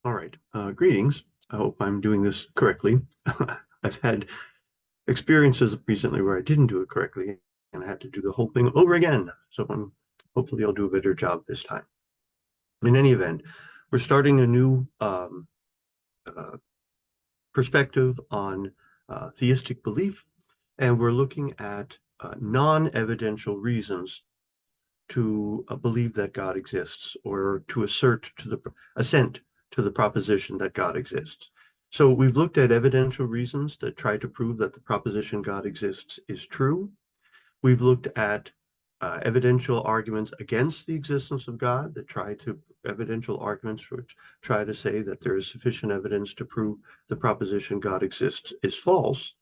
All right. Greetings. I hope I'm doing this correctly. I've had experiences recently where I didn't do it correctly and I had to do the whole thing over again. So hopefully I'll do a better job this time. In any event, we're starting a new uh, perspective on theistic belief, and we're looking at non-evidential reasons to believe that God exists, or to assent to the proposition that God exists. So we've looked at evidential reasons that try to prove that the proposition God exists is true. We've looked at evidential arguments against the existence of God evidential arguments which try to say that there is sufficient evidence to prove the proposition God exists is false.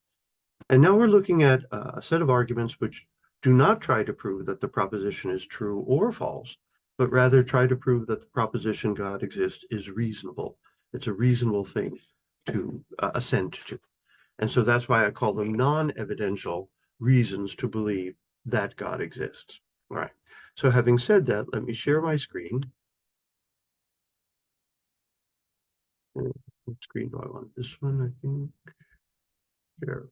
And now we're looking at a set of arguments which do not try to prove that the proposition is true or false, but rather try to prove that the proposition God exists is reasonable. It's a reasonable thing to assent to. And so that's why I call them non-evidential reasons to believe that God exists. All right. So having said that, let me share my screen. What screen do I want? This one, I think. Share.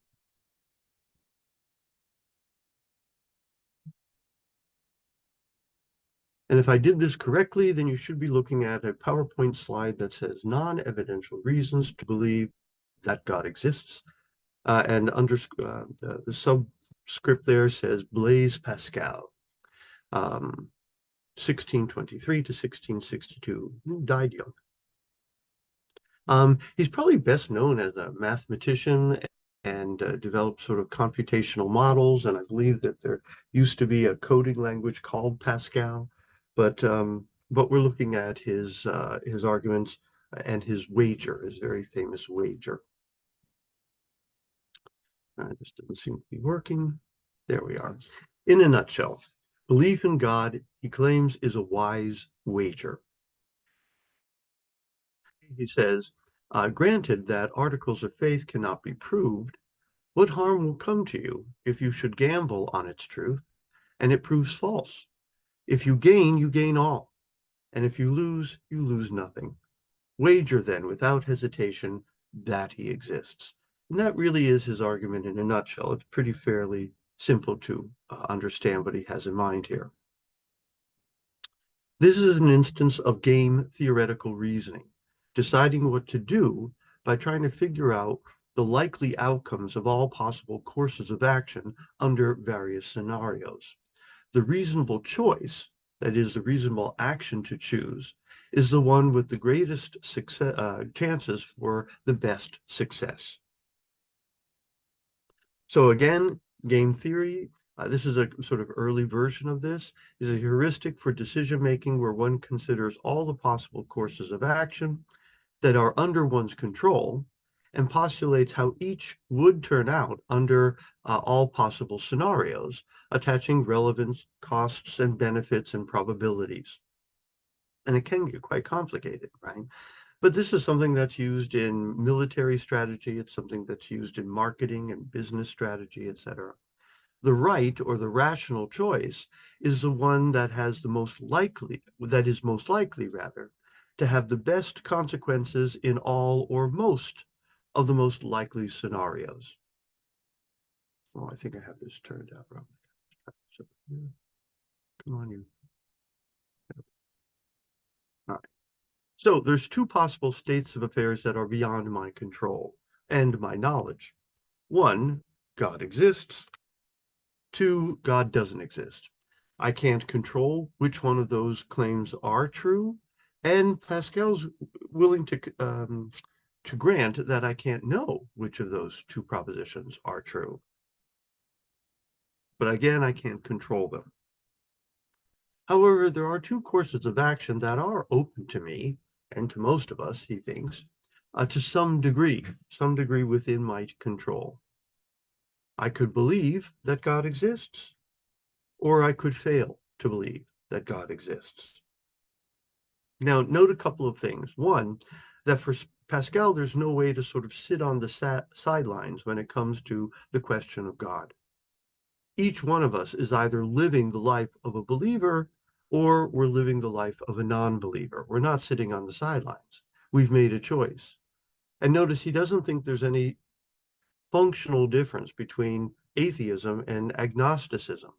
And if I did this correctly, then you should be looking at a PowerPoint slide that says non-evidential reasons to believe that God exists. And under the subscript there says Blaise Pascal, 1623 to 1662, who died young. He's probably best known as a mathematician and developed sort of computational models. And I believe that there used to be a coding language called Pascal. But we're looking at his arguments and his wager, his very famous wager. This doesn't seem to be working. There we are. In a nutshell, belief in God, he claims, is a wise wager. He says, granted that articles of faith cannot be proved, what harm will come to you if you should gamble on its truth and it proves false? If you gain all. And if you lose nothing. Wager then, without hesitation, that he exists. And that really is his argument in a nutshell. It's pretty fairly simple to understand what he has in mind here. This is an instance of game theoretical reasoning, deciding what to do by trying to figure out the likely outcomes of all possible courses of action under various scenarios. The reasonable choice, that is, the reasonable action to choose, is the one with the greatest chances for the best success. So again, game theory, this is a sort of early version of this, is a heuristic for decision making where one considers all the possible courses of action that are under one's control and postulates how each would turn out under all possible scenarios, attaching relevance, costs, and benefits and probabilities. And it can get quite complicated, right? But this is something that's used in military strategy. It's something that's used in marketing and business strategy, etc. The right, or the rational choice, is the one that has the most likely, that is most likely rather, to have the best consequences in all or most of the most likely scenarios. Oh, I think I have this turned out wrong. Come on, you. All right. So there's two possible states of affairs that are beyond my control and my knowledge. One, God exists. Two, God doesn't exist. I can't control which one of those claims are true, and Pascal's willing to grant that I can't know which of those two propositions are true. But again, I can't control them. However, there are two courses of action that are open to me, and to most of us, he thinks, to some degree within my control. I could believe that God exists, or I could fail to believe that God exists. Now, note a couple of things. One, that for Pascal, there's no way to sort of sit on the sidelines when it comes to the question of God. Each one of us is either living the life of a believer or we're living the life of a non-believer. We're not sitting on the sidelines. We've made a choice. And notice he doesn't think there's any functional difference between atheism and agnosticism.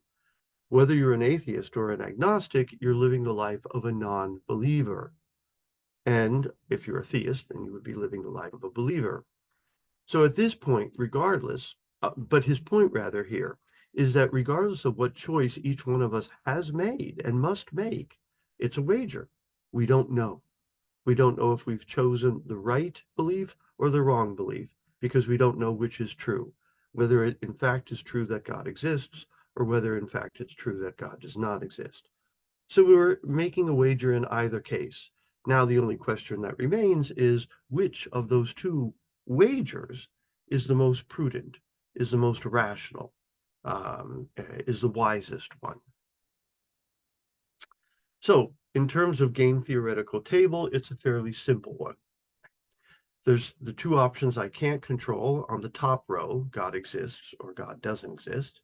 Whether you're an atheist or an agnostic, you're living the life of a non-believer. And if you're a theist, then you would be living the life of a believer. So at this point, regardless, but his point rather here is that regardless of what choice each one of us has made and must make, it's a wager. We don't know. We don't know if we've chosen the right belief or the wrong belief because we don't know which is true, whether it in fact is true that God exists or whether in fact it's true that God does not exist. So we were making a wager in either case. Now the only question that remains is which of those two wagers is the most prudent, is the most rational, is the wisest one. So in terms of game theoretical table, it's a fairly simple one. There's the two options I can't control. On the top row, God exists or God doesn't exist.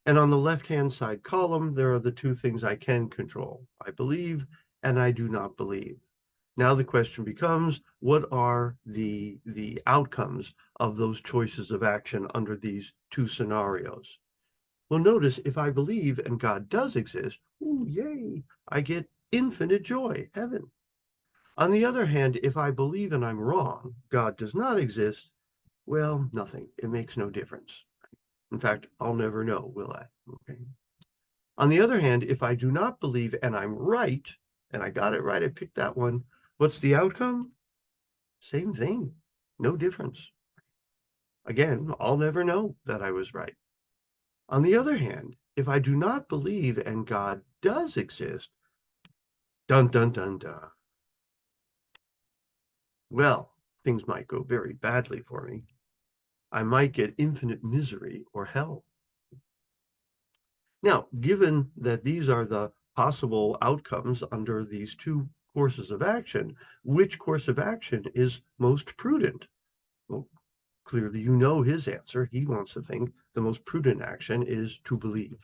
And on the left-hand side column, there are the two things I can control. I believe and I do not believe. Now the question becomes, what are the outcomes of those choices of action under these two scenarios? Well, notice if I believe and God does exist, ooh, yay, I get infinite joy, heaven. On the other hand, if I believe and I'm wrong, God does not exist, well, nothing. It makes no difference. In fact, I'll never know, will I? Okay. On the other hand, if I do not believe and I'm right, and I got it right, I picked that one, what's the outcome? Same thing, no difference. Again, I'll never know that I was right. On the other hand, if I do not believe and God does exist, dun dun dun dun. Well, things might go very badly for me. I might get infinite misery or hell. Now, given that these are the possible outcomes under these two courses of action, which course of action is most prudent? Well, clearly you know his answer. He wants to think the most prudent action is to believe.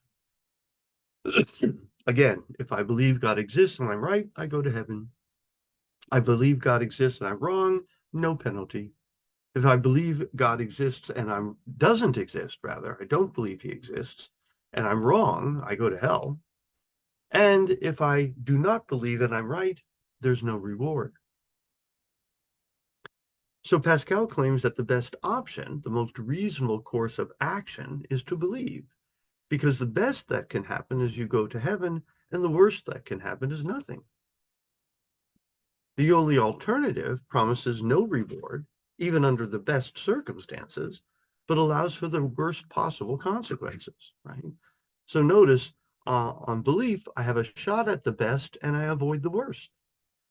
Again, if I believe God exists and I'm right, I go to heaven. I believe God exists and I'm wrong, no penalty. If I believe God exists and I doesn't exist, rather, I don't believe he exists, and I'm wrong, I go to hell. And if I do not believe and I'm right, there's no reward. So Pascal claims that the best option, the most reasonable course of action, is to believe, because the best that can happen is you go to heaven, and the worst that can happen is nothing. The only alternative promises no reward, even under the best circumstances, but allows for the worst possible consequences, right? So notice, on belief, I have a shot at the best and I avoid the worst.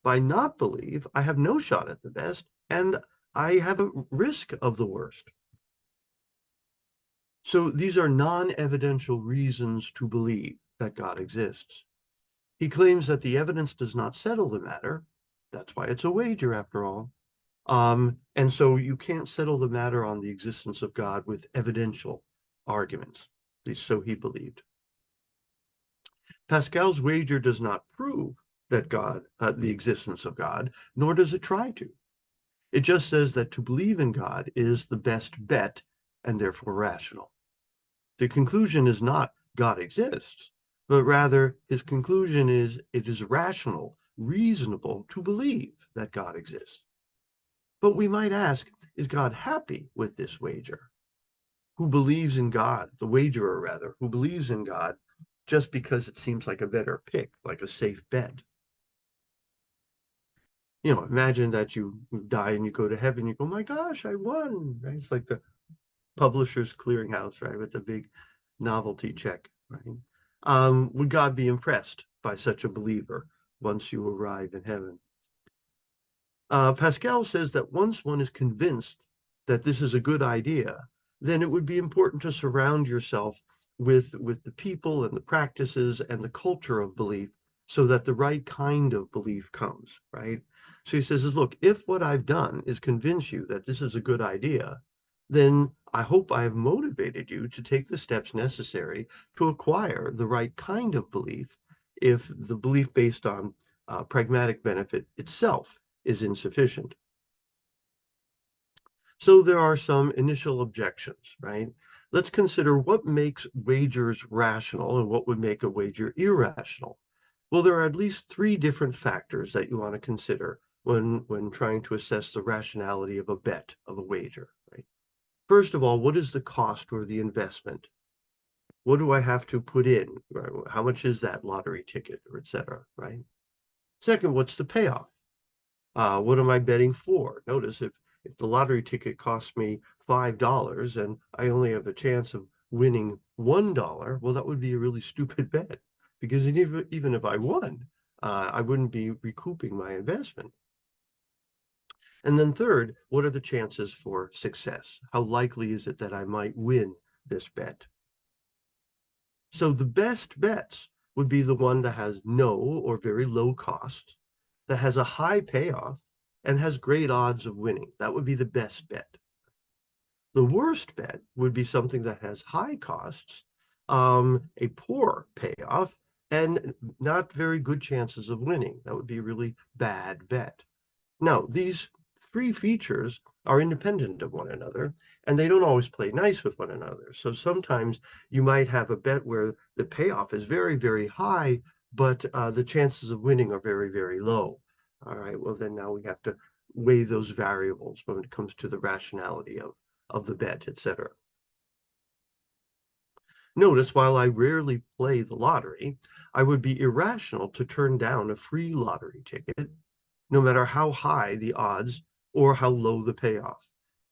By not believe, I have no shot at the best and I have a risk of the worst. So these are non-evidential reasons to believe that God exists. He claims that the evidence does not settle the matter. That's why it's a wager, after all. And so you can't settle the matter on the existence of God with evidential arguments. At least so he believed. Pascal's wager does not prove that God, the existence of God, nor does it try to. It just says that to believe in God is the best bet and therefore rational. The conclusion is not God exists, but rather his conclusion is it is rational, reasonable to believe that God exists. But we might ask, is God happy with this wager? Who believes in God, the wagerer rather, who believes in God just because it seems like a better pick, like a safe bet? You know, imagine that you die and you go to heaven, you go, my gosh, I won, right? It's like the publisher's clearinghouse, right, with the big novelty check, right? Would God be impressed by such a believer once you arrive in heaven? Pascal says that once one is convinced that this is a good idea, then it would be important to surround yourself with the people and the practices and the culture of belief so that the right kind of belief comes, right? So he says, look, if what I've done is convince you that this is a good idea, then I hope I have motivated you to take the steps necessary to acquire the right kind of belief if the belief based on pragmatic benefit itself is insufficient. So there are some initial objections, right? Let's consider what makes wagers rational and what would make a wager irrational. Well, there are at least three different factors that you want to consider when trying to assess the rationality of a bet, of a wager, right? First of all, what is the cost or the investment? What do I have to put in? Right? How much is that lottery ticket, or et cetera, right? Second, what's the payoff? What am I betting for? Notice if the lottery ticket costs me $5 and I only have a chance of winning $1, well, that would be a really stupid bet because even if I won, I wouldn't be recouping my investment. And then third, what are the chances for success? How likely is it that I might win this bet? So the best bets would be the one that has no or very low cost, that has a high payoff, and has great odds of winning. That would be the best bet. The worst bet would be something that has high costs, a poor payoff, and not very good chances of winning. That would be a really bad bet. Now, these three features are independent of one another, and they don't always play nice with one another. So sometimes you might have a bet where the payoff is very, very high, but the chances of winning are very, very low. All right, well, then now we have to weigh those variables when it comes to the rationality of the bet, etc. Notice, while I rarely play the lottery, I would be irrational to turn down a free lottery ticket no matter how high the odds or how low the payoff.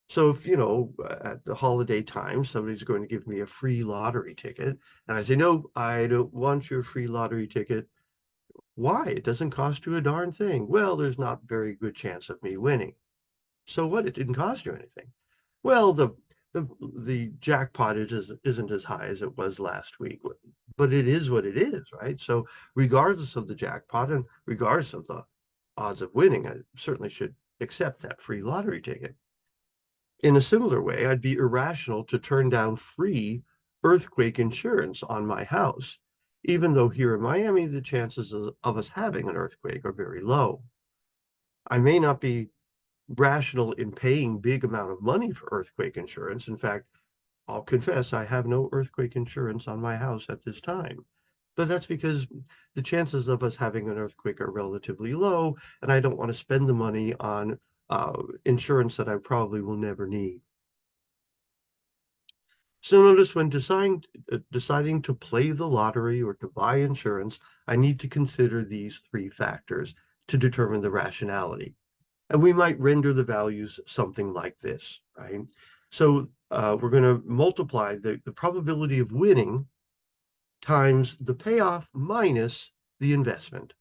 So if, at the holiday time, somebody's going to give me a free lottery ticket, and I say, no, I don't want your free lottery ticket. Why? It doesn't cost you a darn thing. Well, there's not very good chance of me winning. So what? It didn't cost you anything. Well, the jackpot isn't as high as it was last week, but it is what it is, right? So regardless of the jackpot and regardless of the odds of winning, I certainly should accept that free lottery ticket. In a similar way, I'd be irrational to turn down free earthquake insurance on my house, even though here in Miami, the chances of us having an earthquake are very low. I may not be rational in paying big amount of money for earthquake insurance. In fact, I'll confess I have no earthquake insurance on my house at this time. But that's because the chances of us having an earthquake are relatively low, and I don't want to spend the money on insurance that I probably will never need. So notice when deciding to play the lottery or to buy insurance, I need to consider these three factors to determine the rationality. And we might render the values something like this, right? So we're going to multiply the probability of winning times the payoff minus the investment.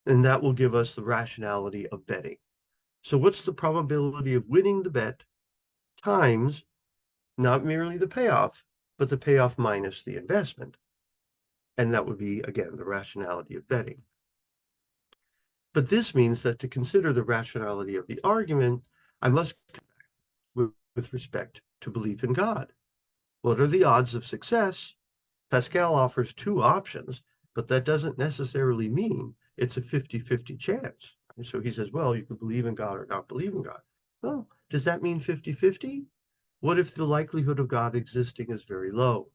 And that will give us the rationality of betting. So what's the probability of winning the bet times not merely the payoff, but the payoff minus the investment? And that would be, again, the rationality of betting. But this means that to consider the rationality of the argument, I must with respect to belief in God. What are the odds of success? Pascal offers two options, but that doesn't necessarily mean it's a 50-50 chance. And so he says, well, you can believe in God or not believe in God. Well, does that mean 50-50? What if the likelihood of God existing is very low?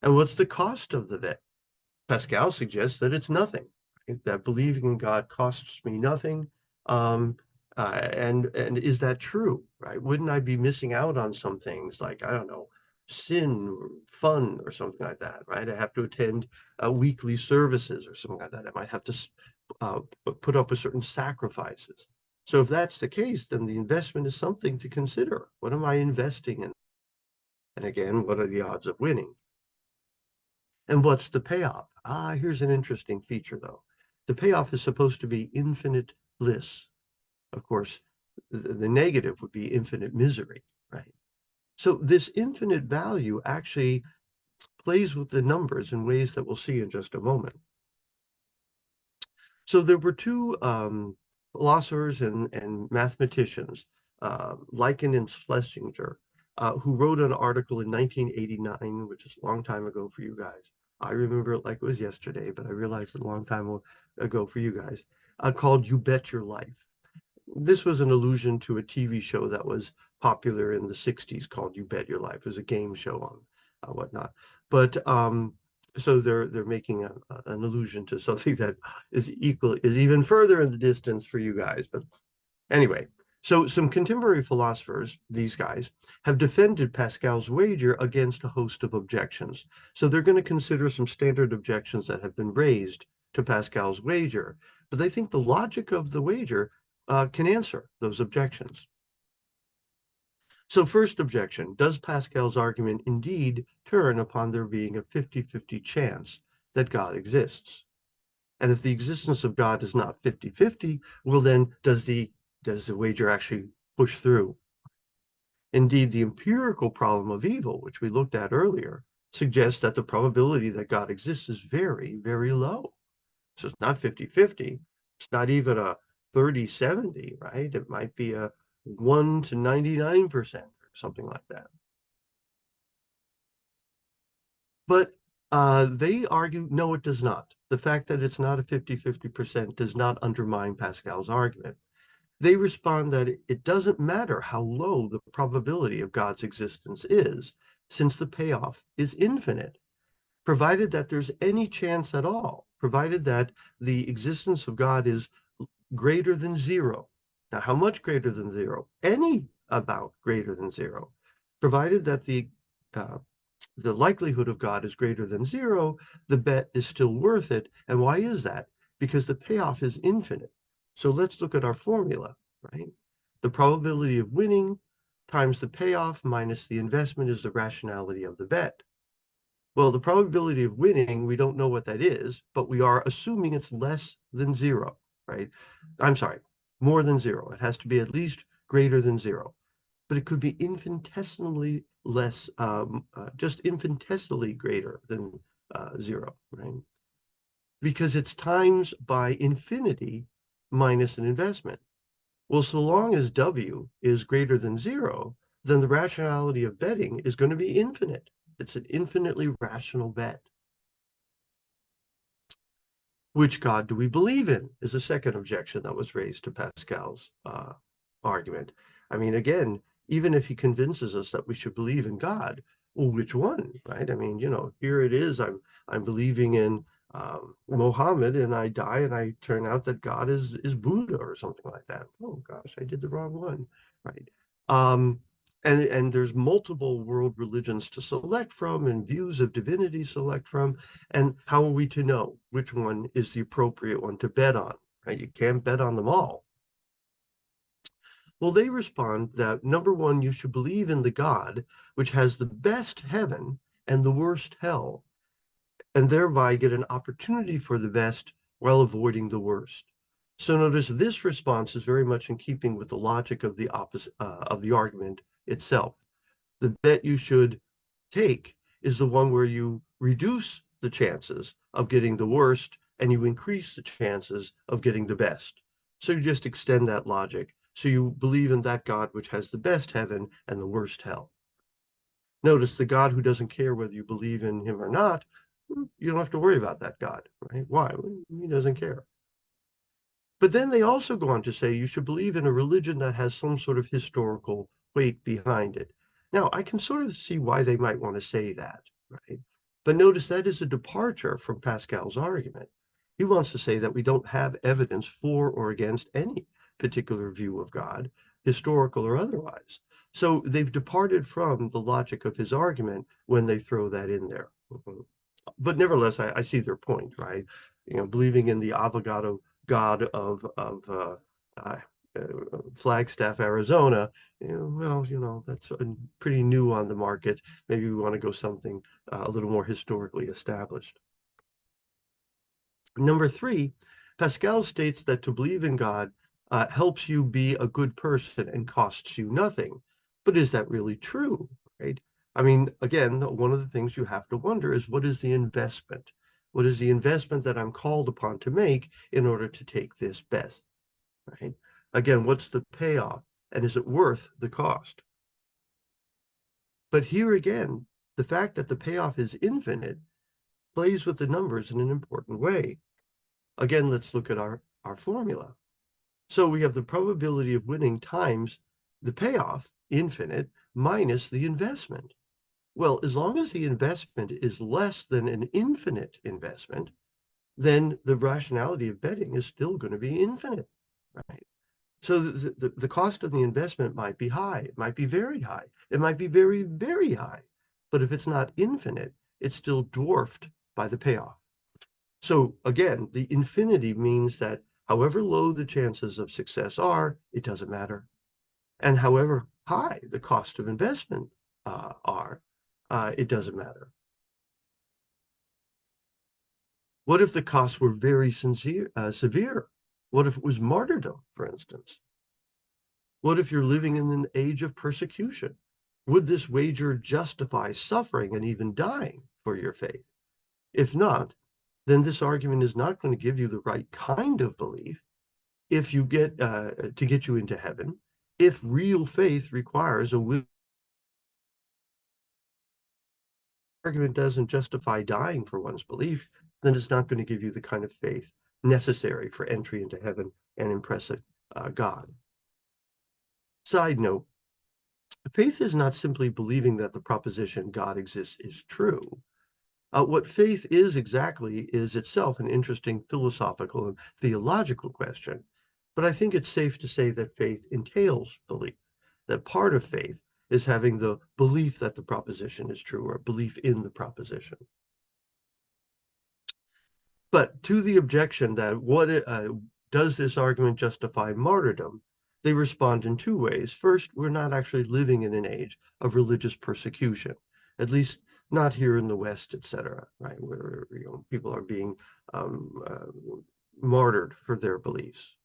And what's the cost of the bet? Pascal suggests that it's nothing, right? That believing in God costs me nothing. Um, and is that true, right? Wouldn't I be missing out on some things like, I don't know, sin or fun or something like that, right? I have to attend weekly services or something like that. I might have to uh, put up with certain sacrifices. So if that's the case, then the investment is something to consider. What am I investing in? And again, what are the odds of winning? And what's the payoff? Here's an interesting feature, though. The payoff is supposed to be infinite bliss. Of course, the negative would be infinite misery, right? So this infinite value actually plays with the numbers in ways that we'll see in just a moment. So there were two philosophers and mathematicians, Lycan and Schlesinger, who wrote an article in 1989, which is a long time ago for you guys. I remember it like it was yesterday, but I realized a long time ago for you guys. called You Bet Your Life. This was an allusion to a TV show that was popular in the 60s called You Bet Your Life. It was a game show on whatnot. But so they're making an allusion to something that is even further in the distance for you guys. But anyway, so some contemporary philosophers, these guys, have defended Pascal's wager against a host of objections. So they're going to consider some standard objections that have been raised to Pascal's wager, but they think the logic of the wager can answer those objections. So first objection, does Pascal's argument indeed turn upon there being a 50-50 chance that God exists? And if the existence of God is not 50-50, well then does the wager actually push through? Indeed, the empirical problem of evil, which we looked at earlier, suggests that the probability that God exists is very, very low. So it's not 50-50. It's not even a 30-70, right? It might be a 1 to 99% or something like that. But they argue, no, it does not. The fact that it's not a 50-50% does not undermine Pascal's argument. They respond that it doesn't matter how low the probability of God's existence is, since the payoff is infinite, provided that there's any chance at all, provided that the existence of God is greater than zero. Now, how much greater than zero? Any amount greater than zero, provided that the likelihood of God is greater than zero, the bet is still worth it. And why is that? Because the payoff is infinite. So let's look at our formula, right? The probability of winning times the payoff minus the investment is the rationality of the bet. Well, the probability of winning, we don't know what that is, but we are assuming it's less than zero, right? I'm sorry, more than zero. It has to be at least greater than zero, but it could be infinitesimally less, just infinitesimally greater than zero, right? Because it's times by infinity minus an investment. Well, so long as W is greater than zero, then the rationality of betting is going to be infinite. It's an infinitely rational bet. Which God do we believe in is a second objection that was raised to Pascal's argument. I mean, again, even if he convinces us that we should believe in God, well, which one, right? I mean, here it is. I'm believing in Mohammed, and I die, and I turn out that God is Buddha or something like that. Oh gosh, I did the wrong one, right? And there's multiple world religions to select from and views of divinity select from. And how are we to know which one is the appropriate one to bet on, right? You can't bet on them all. Well, they respond that number one, you should believe in the God which has the best heaven and the worst hell, and thereby get an opportunity for the best while avoiding the worst. So notice this response is very much in keeping with the logic of the opposite of the argument itself. The bet you should take is the one where you reduce the chances of getting the worst and you increase the chances of getting the best. So you just extend that logic. So you believe in that God which has the best heaven and the worst hell. Notice the God who doesn't care whether you believe in him or not, you don't have to worry about that God, right? Why? He doesn't care. But then they also go on to say you should believe in a religion that has some sort of historical weight behind it. Now, I can sort of see why they might want to say that, right? But notice that is a departure from Pascal's argument. He wants to say that we don't have evidence for or against any particular view of God, historical or otherwise. So they've departed from the logic of his argument when they throw that in there. But nevertheless, I see their point, right? Believing in the avogado God of Flagstaff, Arizona, that's pretty new on the market. Maybe we want to go something a little more historically established. Number three, Pascal states that to believe in God helps you be a good person and costs you nothing. But is that really true, right? I mean, again, one of the things you have to wonder is what is the investment? What is the investment that I'm called upon to make in order to take this bet, right? Again, what's the payoff? And is it worth the cost? But here again, the fact that the payoff is infinite plays with the numbers in an important way. Again, let's look at our our formula. So we have the probability of winning times the payoff, infinite, minus the investment. Well, as long as the investment is less than an infinite investment, then the rationality of betting is still going to be infinite, right? So the cost of the investment might be high. It might be very high. It might be very, very high. But if it's not infinite, it's still dwarfed by the payoff. So again, the infinity means that however low the chances of success are, it doesn't matter. And however high the cost of investment are, it doesn't matter. What if the costs were very severe? What if it was martyrdom, for instance? What if you're living in an age of persecution? Would this wager justify suffering and even dying for your faith? If not, then this argument is not going to give you the right kind of belief if you get to get you into heaven. If real faith requires a argument doesn't justify dying for one's belief, then it's not going to give you the kind of faith necessary for entry into heaven and impressing God. Side note, faith is not simply believing that the proposition God exists is true. What faith is exactly is itself an interesting philosophical and theological question. But I think it's safe to say that faith entails belief, that part of faith is having the belief that the proposition is true or belief in the proposition. But to the objection that does this argument justify martyrdom, they respond in two ways. First, we're not actually living in an age of religious persecution, at least not here in the West, etc., right, where people are being martyred for their beliefs.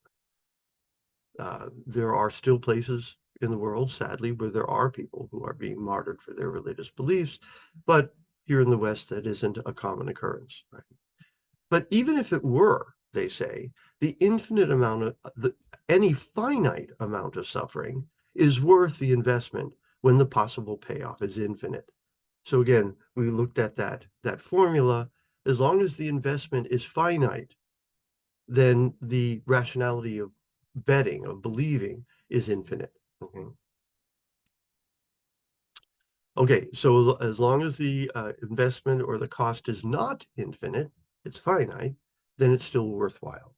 There are still places in the world, sadly, where there are people who are being martyred for their religious beliefs, but here in the West, that isn't a common occurrence, right? But even if it were, they say, the infinite amount of any finite amount of suffering is worth the investment when the possible payoff is infinite. So again, we looked at that formula. As long as the investment is finite, then the rationality of betting, of believing, is infinite. Okay, so as long as the investment or the cost is not infinite, it's finite, then it's still worthwhile.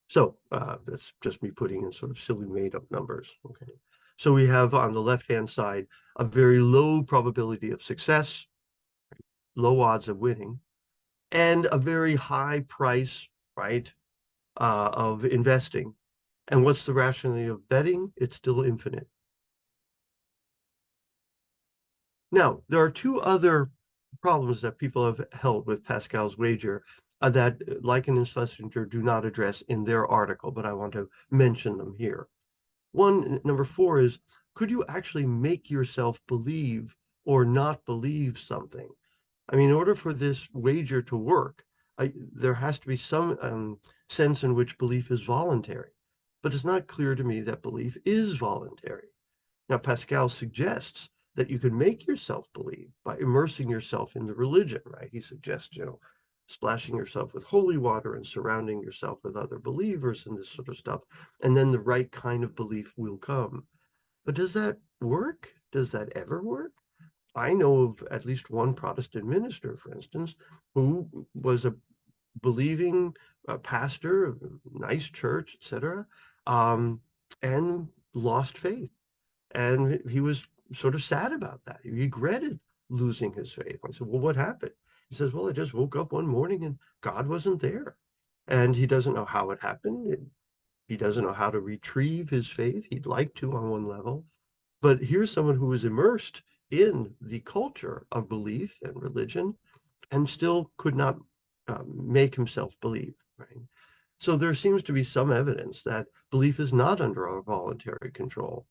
So that's just me putting in sort of silly made-up numbers. Okay, so we have on the left-hand side a very low probability of success, low odds of winning, and a very high price, right, of investing. And what's the rationality of betting? It's still infinite. Now, there are two other problems that people have held with Pascal's wager that Lycan and Schlesinger do not address in their article, but I want to mention them here. Number four is, could you actually make yourself believe or not believe something? I mean, in order for this wager to work, there has to be some sense in which belief is voluntary. But it's not clear to me that belief is voluntary. Now, Pascal suggests that you can make yourself believe by immersing yourself in the religion, right? He suggests, splashing yourself with holy water and surrounding yourself with other believers and this sort of stuff. And then the right kind of belief will come. But does that work? Does that ever work? I know of at least one Protestant minister, for instance, who was a believing pastor, nice church, etc., and lost faith. And he was sort of sad about that. He regretted losing his faith. I said, well, what happened? He says, well, I just woke up one morning and God wasn't there. And he doesn't know how it happened. He doesn't know how to retrieve his faith. He'd like to on one level. But here's someone who was immersed in the culture of belief and religion and still could not make himself believe, right? So there seems to be some evidence that belief is not under our voluntary control.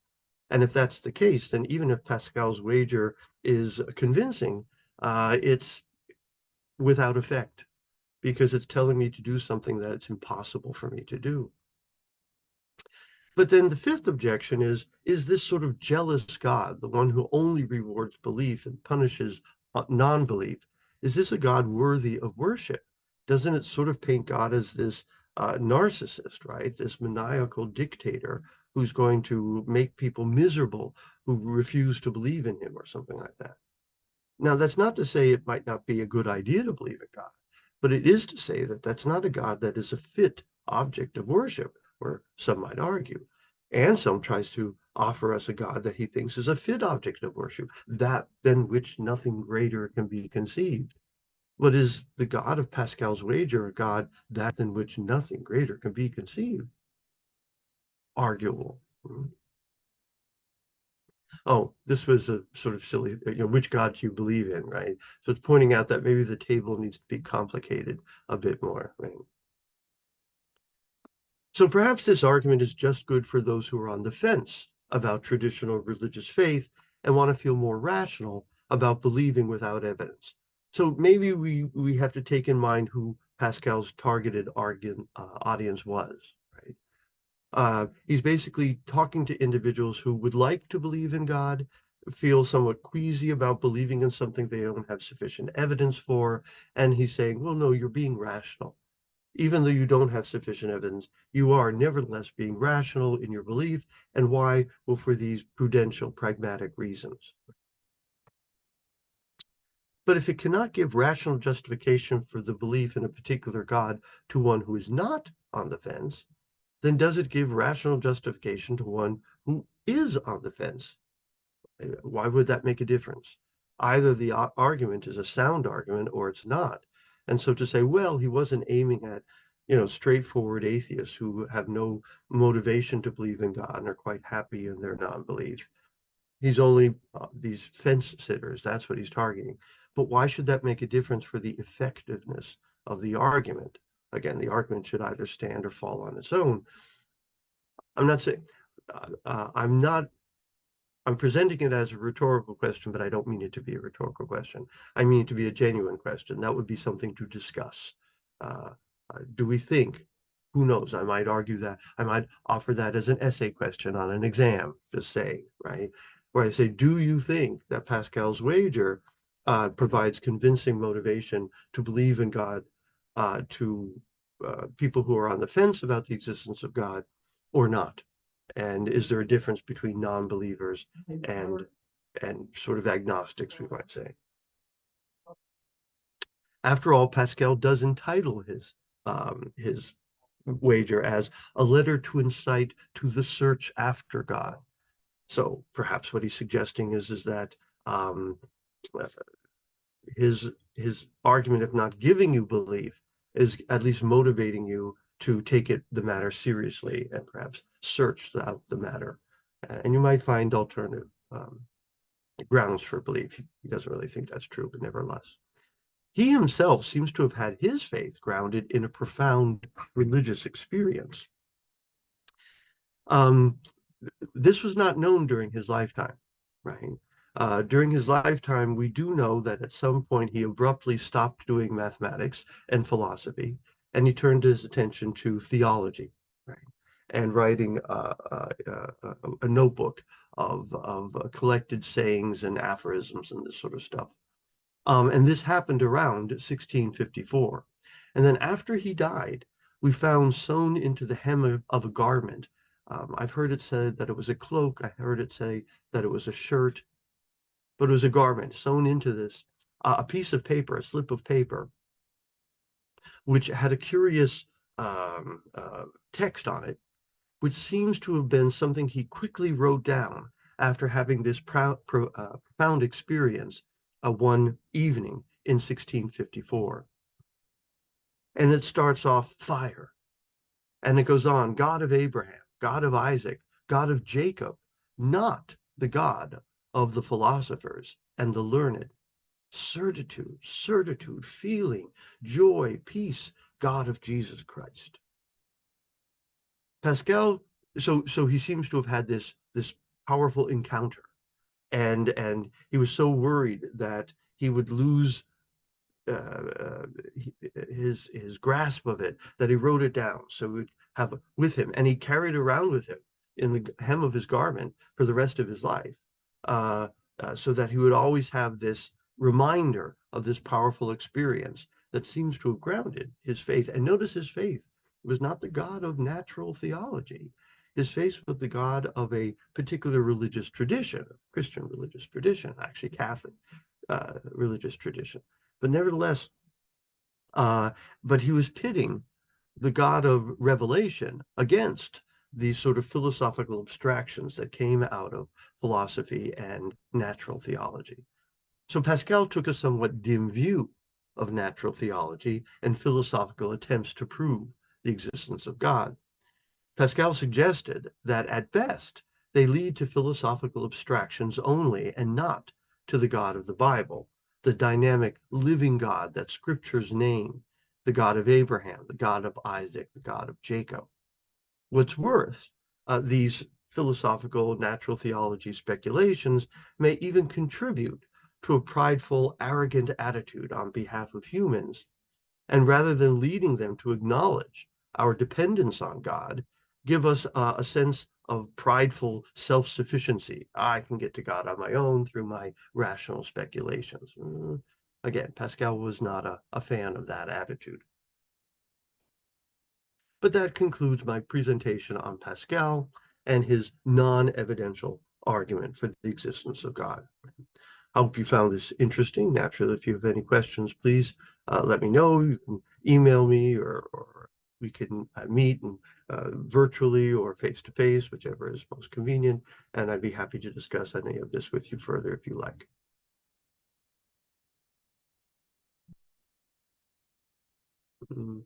And if that's the case, then even if Pascal's wager is convincing, it's without effect because it's telling me to do something that it's impossible for me to do. But then the fifth objection is this sort of jealous God, the one who only rewards belief and punishes non-belief, is this a God worthy of worship? doesn't it sort of paint God as this narcissist, right? This maniacal dictator who's going to make people miserable who refuse to believe in him or something like that. Now, that's not to say it might not be a good idea to believe in God, but it is to say that that's not a God that is a fit object of worship, or some might argue. Anselm tries to offer us a God that he thinks is a fit object of worship, that than which nothing greater can be conceived. But is the God of Pascal's wager a God that than which nothing greater can be conceived? Arguable. Oh, this was a sort of silly, which God do you believe in, right? So it's pointing out that maybe the table needs to be complicated a bit more, right? So perhaps this argument is just good for those who are on the fence about traditional religious faith and want to feel more rational about believing without evidence. So maybe we have to take in mind who Pascal's targeted audience was, right? He's basically talking to individuals who would like to believe in God, feel somewhat queasy about believing in something they don't have sufficient evidence for, and he's saying, well, no, you're being rational. Even though you don't have sufficient evidence, you are nevertheless being rational in your belief. And why? Well, for these prudential, pragmatic reasons. But if it cannot give rational justification for the belief in a particular God to one who is not on the fence, then does it give rational justification to one who is on the fence? Why would that make a difference? Either the argument is a sound argument or it's not. And so to say, well, he wasn't aiming at, straightforward atheists who have no motivation to believe in God and are quite happy in their non-belief. He's only these fence sitters. That's what he's targeting. But why should that make a difference for the effectiveness of the argument? Again, the argument should either stand or fall on its own. I'm not saying I'm not I'm presenting it as a rhetorical question, but I don't mean it to be a rhetorical question. I mean it to be a genuine question. That would be something to discuss. Uh, do we think? Who knows? I might argue that. I might offer that as an essay question on an exam, just saying, right? Where I say, do you think that Pascal's wager provides convincing motivation to believe in God to people who are on the fence about the existence of God or not? And is there a difference between non-believers and sort of agnostics, we might say? After all, Pascal does entitle his wager as a letter to incite to the search after God. So perhaps what he's suggesting is that um, his argument, if not giving you belief, is at least motivating you to take the matter seriously and perhaps search out the matter. And you might find alternative grounds for belief. He doesn't really think that's true, but nevertheless. He himself seems to have had his faith grounded in a profound religious experience. Um, this was not known during his lifetime, right? During his lifetime, we do know that at some point he abruptly stopped doing mathematics and philosophy, and he turned his attention to theology, right? And writing a notebook of collected sayings and aphorisms and this sort of stuff. And this happened around 1654. And then after he died, we found sewn into the hem of a garment. I've heard it said that it was a cloak. I heard it say that it was a shirt, but it was a garment sewn into this, a piece of paper, a slip of paper, which had a curious text on it, which seems to have been something he quickly wrote down after having this profound experience one evening in 1654. And it starts off fire. And it goes on, God of Abraham, God of Isaac, God of Jacob, not the God of the philosophers and the learned. Certitude, certitude, feeling, joy, peace, God of Jesus Christ. Pascal, so he seems to have had this powerful encounter, and he was so worried that he would lose his grasp of it that he wrote it down so he would have it with him, and he carried it around with him in the hem of his garment for the rest of his life, so that he would always have this reminder of this powerful experience that seems to have grounded his faith. And notice his faith was not the God of natural theology. His faith was the God of a particular religious tradition, Christian religious tradition, actually Catholic religious tradition. But nevertheless, but he was pitting the God of revelation against these sort of philosophical abstractions that came out of philosophy and natural theology. So Pascal took a somewhat dim view of natural theology and philosophical attempts to prove the existence of God. Pascal suggested that at best they lead to philosophical abstractions only and not to the God of the Bible, the dynamic living God that scriptures name, the God of Abraham, the God of Isaac, the God of Jacob. What's worse, these philosophical natural theology speculations may even contribute to a prideful, arrogant attitude on behalf of humans. And rather than leading them to acknowledge our dependence on God, give us a sense of prideful self-sufficiency. I can get to God on my own through my rational speculations. Again, Pascal was not a fan of that attitude. But that concludes my presentation on Pascal and his non-evidential argument for the existence of God. I hope you found this interesting. Naturally, if you have any questions, please let me know. You can email me, or we can meet and, virtually or face-to-face, whichever is most convenient. And I'd be happy to discuss any of this with you further if you like. Mm.